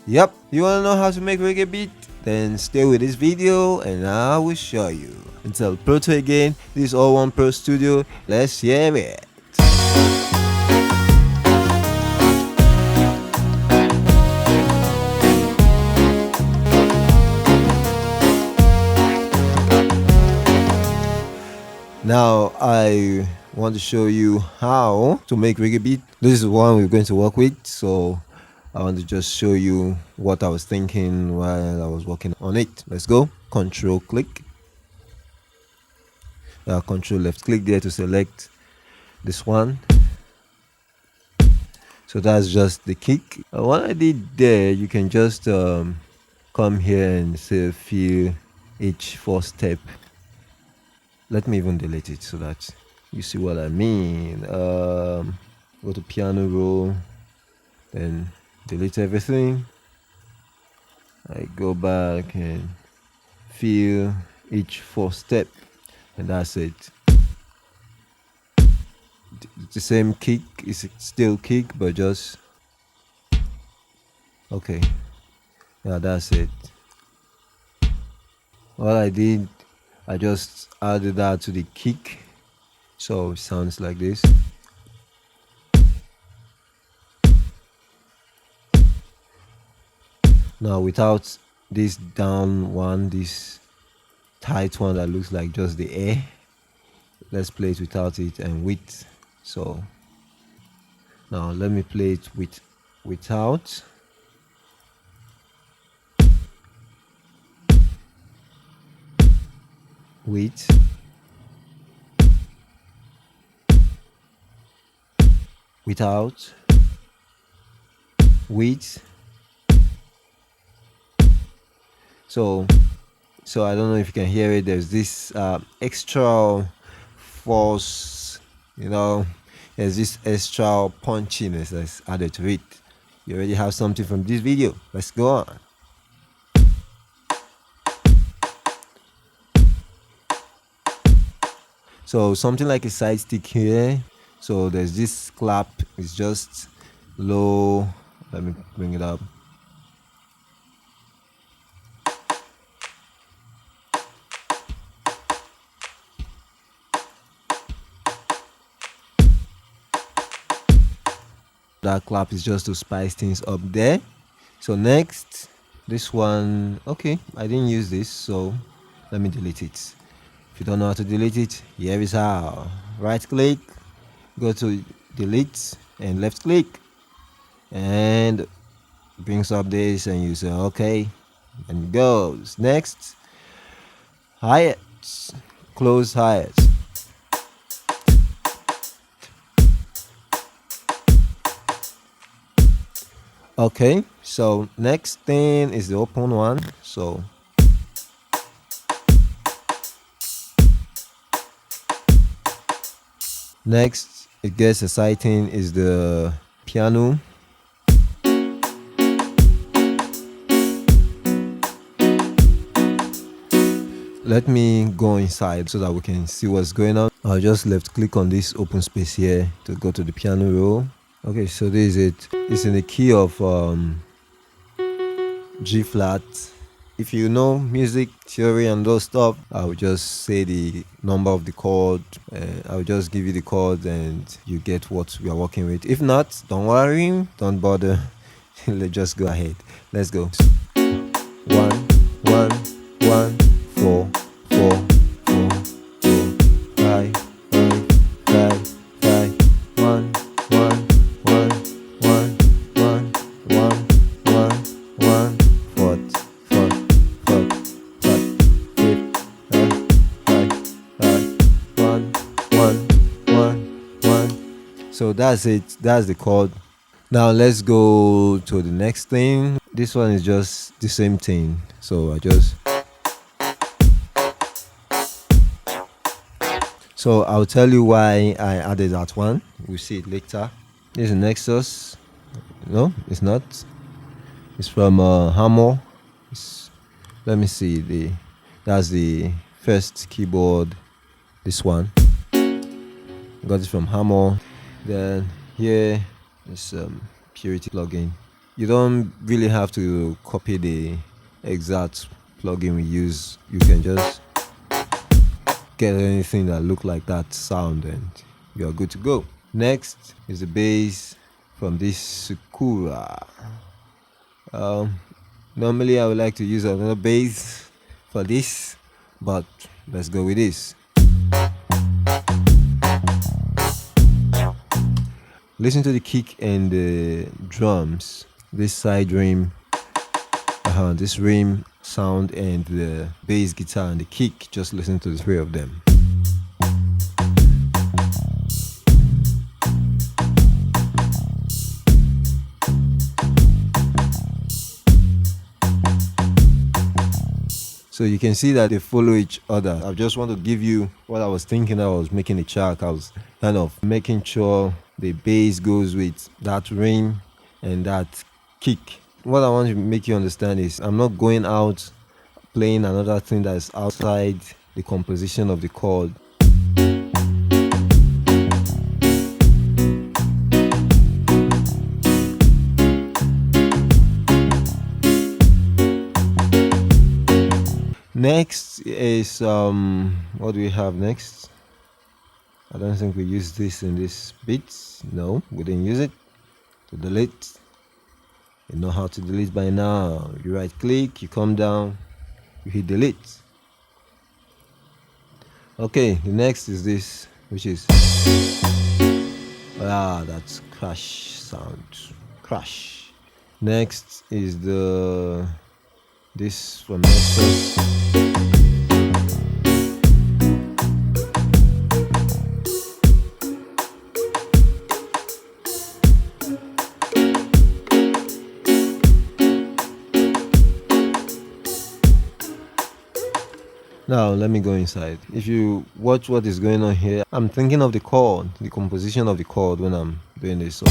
Yep, you wanna know how to make reggae beat? Then stay with this video and I will show you. Until Proto again, this is alloneprostudio. Let's hear it. Now I want to show you how to make reggae beat. This is the one we're going to work with, so I want to just show you what I was thinking while I was working on it. Let's go. Control click. Control left click there to select this one. So that's just the kick. What I did there, you can just come here and say feel each 4-step. Let me even delete it so that you see what I mean. Go to piano roll, then delete everything. I go back and feel each 4-step, and that's it. The same kick, is still kick, but just okay. Yeah, that's it. What I did, I just added that to the kick, so it sounds like this. Now without this down one, this tight one that looks like just the air, let's play it without it and with. So now let me play it without. With without with. So I don't know if you can hear it. There's this extra force, there's this extra punchiness that's added to it. You already have something from this video. Let's go on. So something like a side stick here. So there's this clap, it's just low. Let me bring it up. That clap is just to spice things up there. So next, this one, okay, I didn't use this, so let me delete it. If you don't know how to delete it, here is how. Right click, go to delete, and left click, and brings up this, and you say okay, and it goes. Next, hi-hats, close hi-hats. Okay, so next thing is the open one. So next it gets exciting is the piano. Let me go inside so that we can see what's going on. I'll just left click on this open space here to go to the piano roll. Okay, so this is it. It's in the key of G flat. If you know music theory and those stuff, I will just say the number of the chord. I will just give you the chord and you get what we are working with. If not, don't worry, don't bother. Let's just go ahead. Let's go. 1 1 1 4 4 4 4 5 5 5 5 1 1 1 1 1 1 1 1 4 4 4 5 5 5 1 1 1 1. So that's it. That's the chord. Now let's go to the next thing. This one is just the same thing. So I'll tell you why I added that one. We'll see it later. This is Nexus. No, it's not. It's from Hammer. Let me see. That's the first keyboard. This one. Got it from Hammer. Then here is Purity plugin. You don't really have to copy the exact plugin we use. You can just get anything that look like that sound and you're good to go. Next is the bass from this Sakura. Normally I would like to use another bass for this, but let's go with this. Listen to the kick and the drums. This side rim, this rim sound and the bass guitar and the kick. Just listen to the three of them. So you can see that they follow each other. I just want to give you what I was thinking. I was making a track. I was kind of making sure the bass goes with that ring and that kick. What I want to make you understand is I'm not going out playing another thing that is outside the composition of the chord. Next is what do we have next? I don't think we use this in this beat. No, we didn't use it. To delete, you know how to delete by now. You right click, you come down, you hit delete. Okay, the next is this, which is that's crash sound. Crash. Next is this from Nexus. Now let me go inside. If you watch what is going on here, I'm thinking of the chord, the composition of the chord when I'm doing this. So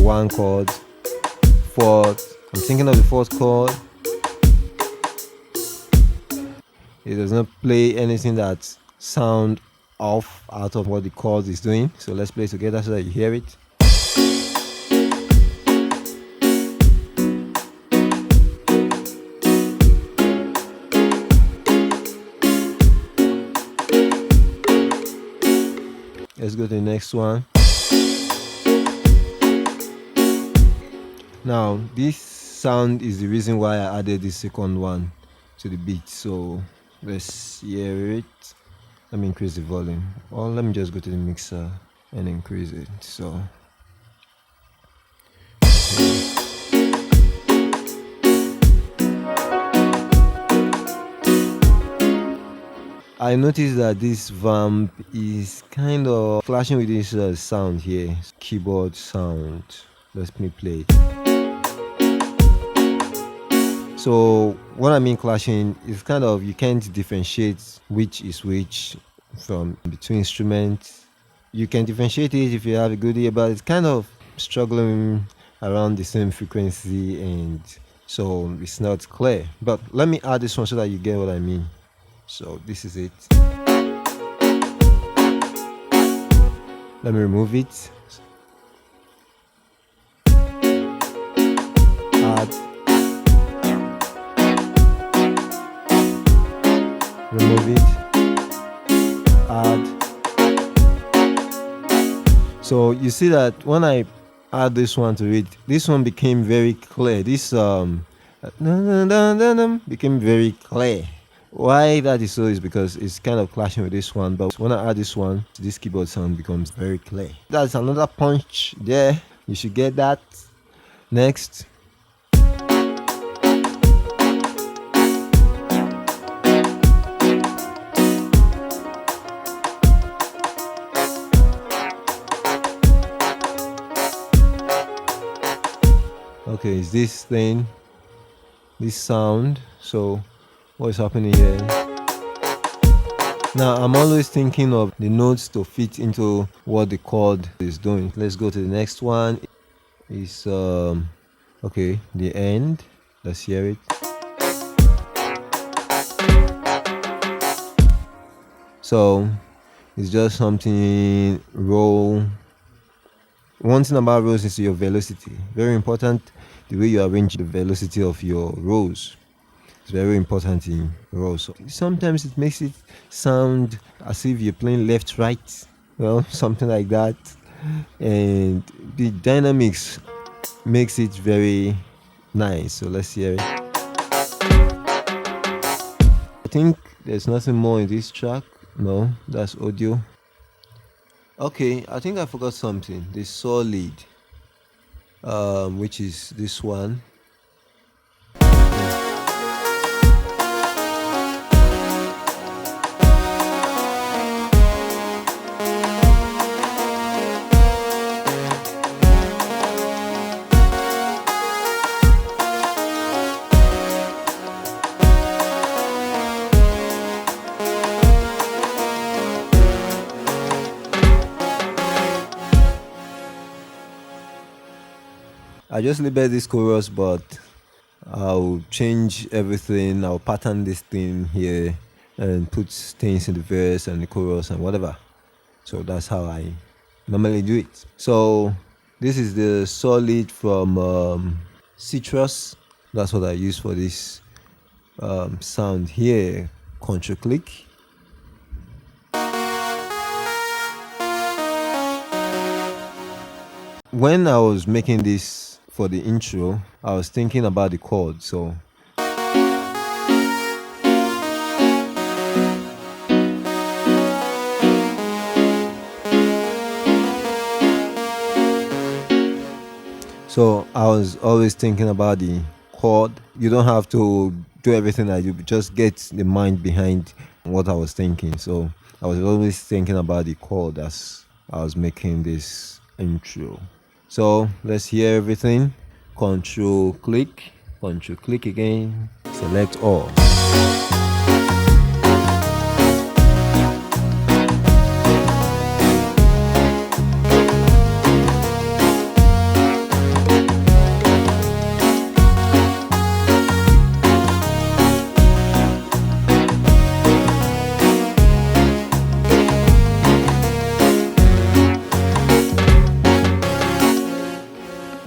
one chord, fourth. I'm thinking of the fourth chord. It does not play anything that sound off out of what the chord is doing. So let's play together so that you hear it. Let's go to the next one. Now, this sound is the reason why I added the second one to the beat. So let's hear it. Let me increase the volume. Or let me just go to the mixer and increase it. So I noticed that this vamp is kind of clashing with this sound here, keyboard sound. Let me play it. So what I mean clashing is kind of, you can't differentiate which is which from between instruments. You can differentiate it if you have a good ear, but it's kind of struggling around the same frequency, and so it's not clear. But let me add this one so that you get what I mean. So this is it. Let me remove it. Add. Remove it. Add. So you see that when I add this one to it, this one became very clear. This became very clear. Why that is so is because it's kind of clashing with this one, but when I add this one, this keyboard sound becomes very clear. That's another punch there. You should get that. Next. Okay, is this thing, this sound. So what is happening here? Now I'm always thinking of the notes to fit into what the chord is doing. Let's go to the next one. Is okay, the end. Let's hear it. So it's just something raw one thing about rows is your velocity. Very important, the way you arrange the velocity of your rows. It's very important in rows. Sometimes it makes it sound as if you're playing left, right, well, something like that. And the dynamics makes it very nice. So let's hear it. I think there's nothing more in this track. No, that's audio. Okay, I think I forgot something. The solid, which is this one. I just labeled this chorus, but I'll change everything. I'll pattern this thing here and put things in the verse and the chorus and whatever. So that's how I normally do it. So this is the solid from Citrus. That's what I use for this sound here. Control click. When I was making this for the intro, I was thinking about the chord. So I was always thinking about the chord. You don't have to do everything I do, just get the mind behind what I was thinking. So I was always thinking about the chord as I was making this intro. So let's hear everything. Control click again, select all.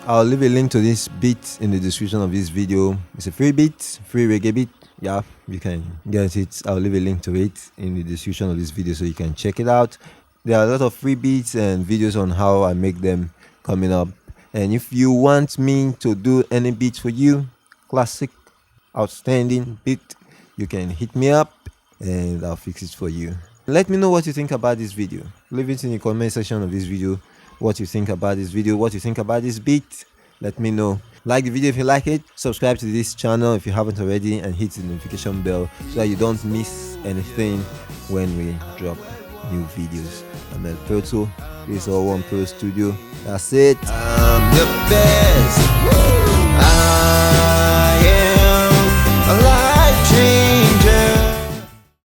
I'll leave a link to this beat in the description of this video. It's a free beat, free reggae beat. Yeah, you can get it. I'll leave a link to it in the description of this video so you can check it out. There are a lot of free beats and videos on how I make them coming up. And if you want me to do any beat for you, classic, outstanding beat, you can hit me up and I'll fix it for you. Let me know what you think about this video. Leave it in the comment section of this video. What you think about this video, what you think about this beat. Let me know. Like the video if you like it, subscribe to this channel if you haven't already, and hit the notification bell so that you don't miss anything when we drop new videos. I'm El Proto. This is Alone Pro Studio. That's it. I'm the best. Woo!